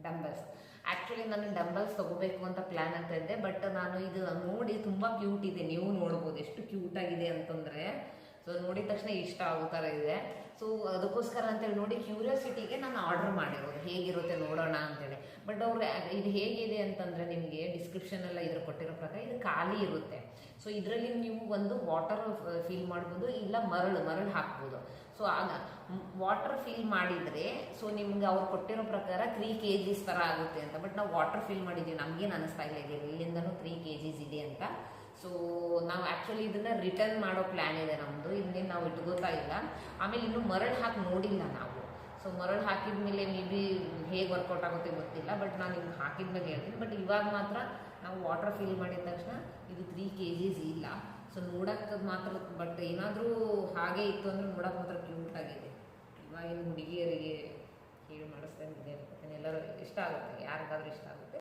Dumbbells. Actually ನಾನು dumbbells ತೊಗೋಬೇಕು ಅಂತ ಪ್ಲ್ಯಾನ್ ಆಗ್ತಾ ಇದ್ದೆ, ಬಟ್ ನಾನು ಇದು ನೋಡಿ ತುಂಬ ಕ್ಯೂಟ್ ಇದೆ, ನೀವು ನೋಡ್ಬೋದು ಎಷ್ಟು ಕ್ಯೂಟ್ ಆಗಿದೆ ಅಂತಂದರೆ. ಸೊ ನೋಡಿದ ತಕ್ಷಣ ಇಷ್ಟ ಆಗೋ ಥರ ಇದೆ. ಸೊ ಅದಕ್ಕೋಸ್ಕರ ಅಂತೇಳಿ ನೋಡಿ ಕ್ಯೂರಿಯಾಸಿಟಿಗೆ ನಾನು ಆರ್ಡರ್ ಮಾಡಿರೋದು, ಹೇಗಿರುತ್ತೆ ನೋಡೋಣ ಅಂತೇಳಿ. ಬಟ್ ಅವ್ರು ಇದು ಹೇಗಿದೆ ಅಂತಂದರೆ ನಿಮಗೆ ಡಿಸ್ಕ್ರಿಪ್ಷನ್ ಎಲ್ಲ ಇದ್ರ ಕೊಟ್ಟಿರೋ ಪ್ರಕಾರ ಇದು ಖಾಲಿ ಇರುತ್ತೆ. ಸೊ ಇದರಲ್ಲಿ ನೀವು ಒಂದು ವಾಟರ್ ಫಿಲ್ ಮಾಡ್ಬೋದು, ಇಲ್ಲ ಮರಳು ಹಾಕ್ಬೋದು. ಸೊ ಆಗ ವಾಟರ್ ಫಿಲ್ ಮಾಡಿದರೆ ಸೊ ನಿಮ್ಗೆ ಅವ್ರು ಕೊಟ್ಟಿರೋ ಪ್ರಕಾರ 3 kgs ಥರ ಆಗುತ್ತೆ ಅಂತ. ಬಟ್ ನಾವು ವಾಟರ್ ಫಿಲ್ ಮಾಡಿದ್ದೀವಿ, ನಮಗೇನು ಅನ್ನಿಸ್ತಾ ಇಲ್ಲ ಇದೆ ಇಲ್ಲಿಂದನೂ 3 kgs ಇದೆ ಅಂತ. ಸೊ ನಾವು ಆ್ಯಕ್ಚುಲಿ ಇದನ್ನು ರಿಟರ್ನ್ ಮಾಡೋ ಪ್ಲ್ಯಾನ್ ಇದೆ ನಮ್ಮದು, ಇನ್ನೇನು ನಾವು ಇಟ್ಕೋತಾ ಇಲ್ಲ. ಆಮೇಲೆ ಇನ್ನೂ ಮರಳು ಹಾಕಿ ನೋಡಿಲ್ಲ ನಾವು. ಸೊ ಮರಳು ಹಾಕಿದ ಮೇಲೆ ಮೇ ಬಿ ಹೇಗೆ ವರ್ಕೌಟ್ ಆಗುತ್ತೆ ಗೊತ್ತಿಲ್ಲ, ಬಟ್ ನಾನು ನಿಮ್ಗೆ ಹಾಕಿದ ಮೇಲೆ ಹೇಳ್ತೀನಿ. ಬಟ್ ಇವಾಗ ಮಾತ್ರ ನಾವು ವಾಟರ್ ಫಿಲ್ ಮಾಡಿದ ತಕ್ಷಣ ಇದು 3 kgs ಇಲ್ಲ. ಸೊ ನೋಡೋಕ್ಕೆ ಮಾತ್ರ, ಬಟ್ ಏನಾದರೂ ಹಾಗೆ ಇತ್ತು ಅಂದರೆ ನೋಡೋಕೆ ಮಾತ್ರ ಕ್ಯೂಟಾಗಿದೆ. ಇವಾಗಿನ ಹುಡುಗಿಯರಿಗೆ ಹೇಳಿ ಮಾಡಿಸ್ತಾ ಇದೆ, ಎಲ್ಲರೂ ಇಷ್ಟ ಆಗುತ್ತೆ, ಯಾರಿಗಾದ್ರೂ ಇಷ್ಟ ಆಗುತ್ತೆ.